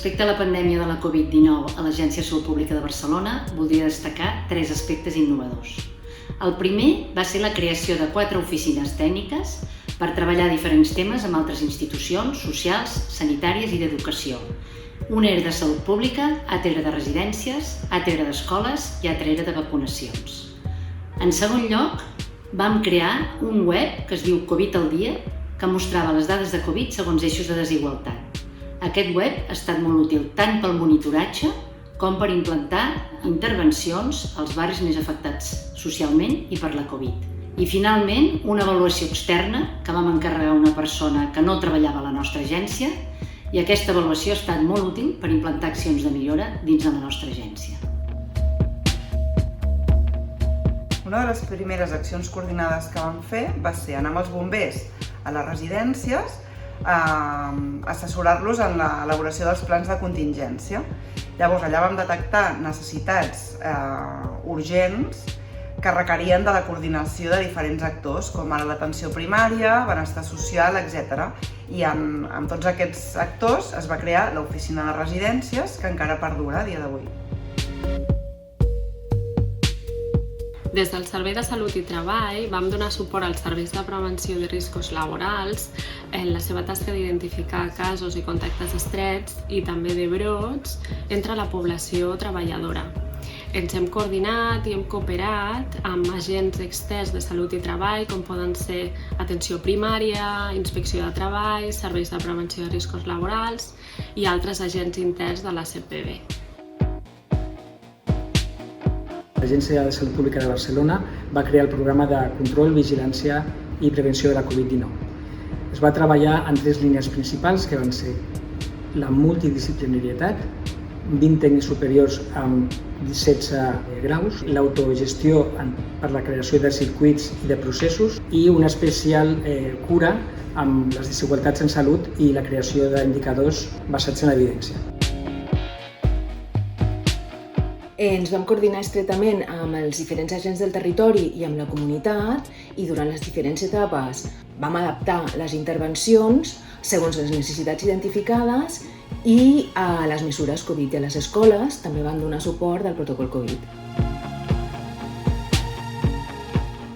Respecte a la pandèmia de la Covid-19 a l'Agència de Salut Pública de Barcelona, voldria destacar 3 aspectes innovadors. El primer va ser la creació de 4 oficines tècniques per treballar diferents temes amb altres institucions socials, sanitàries i d'educació. Una era de salut pública, altra era de residències, altra era d'escoles i altra era de vacunacions. En segon lloc, vam crear un web que es diu Covid al dia, que mostrava les dades de Covid segons eixos de desigualtat. Aquest web ha estat molt útil tant pel monitoratge com per implantar intervencions als barris més afectats socialment i per la Covid. I finalment, una avaluació externa que vam encarregar a una persona que no treballava a la nostra agència, i aquesta avaluació ha estat molt útil per implantar accions de millora dins de la nostra agència. Una de les primeres accions coordinades que vam fer va ser anar amb els bombers a les residències a assessorar-los en l'elaboració dels plans de contingència. Llavors, allà vam detectar necessitats urgents que requerien de la coordinació de diferents actors, com ara l'atenció primària, benestar social, etc. I amb tots aquests actors es va crear l'oficina de residències, que encara perdura a dia d'avui. Des del Servei de Salut i Treball vam donar suport als serveis de prevenció de riscos laborals en la seva tasca d'identificar casos i contactes estrets i també de brots entre la població treballadora. Ens hem coordinat i hem cooperat amb agents externs de salut i treball, com poden ser atenció primària, inspecció de treball, serveis de prevenció de riscos laborals i altres agents interns de la CPB. L'Agència de Salut Pública de Barcelona va crear el programa de control, vigilància i prevenció de la Covid-19. Es va treballar en 3 línies principals, que van ser la multidisciplinarietat, 20 tècnics superiors amb 16 graus, l'autogestió per la creació de circuits i de processos i una especial cura amb les desigualtats en salut i la creació d'indicadors basats en l'evidència. Ens vam coordinar estretament amb els diferents agents del territori i amb la comunitat i durant les diferents etapes vam adaptar les intervencions segons les necessitats identificades i a les mesures Covid i a les escoles també van donar suport al protocol Covid.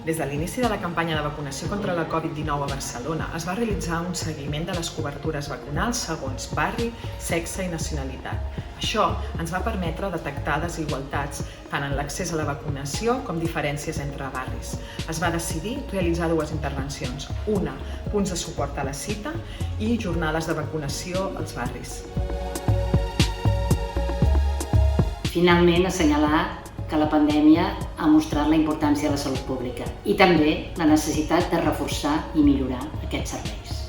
Des de l'inici de la campanya de vacunació contra la Covid-19 a Barcelona es va realitzar un seguiment de les cobertures vacunals segons barri, sexe i nacionalitat. Això ens va permetre detectar desigualtats tant en l'accés a la vacunació com diferències entre barris. Es va decidir realitzar 2 intervencions, una, punts de suport a la cita i jornades de vacunació als barris. Finalment, assenyalar que la pandèmia ha mostrat la importància de la salut pública i també la necessitat de reforçar i millorar aquests serveis.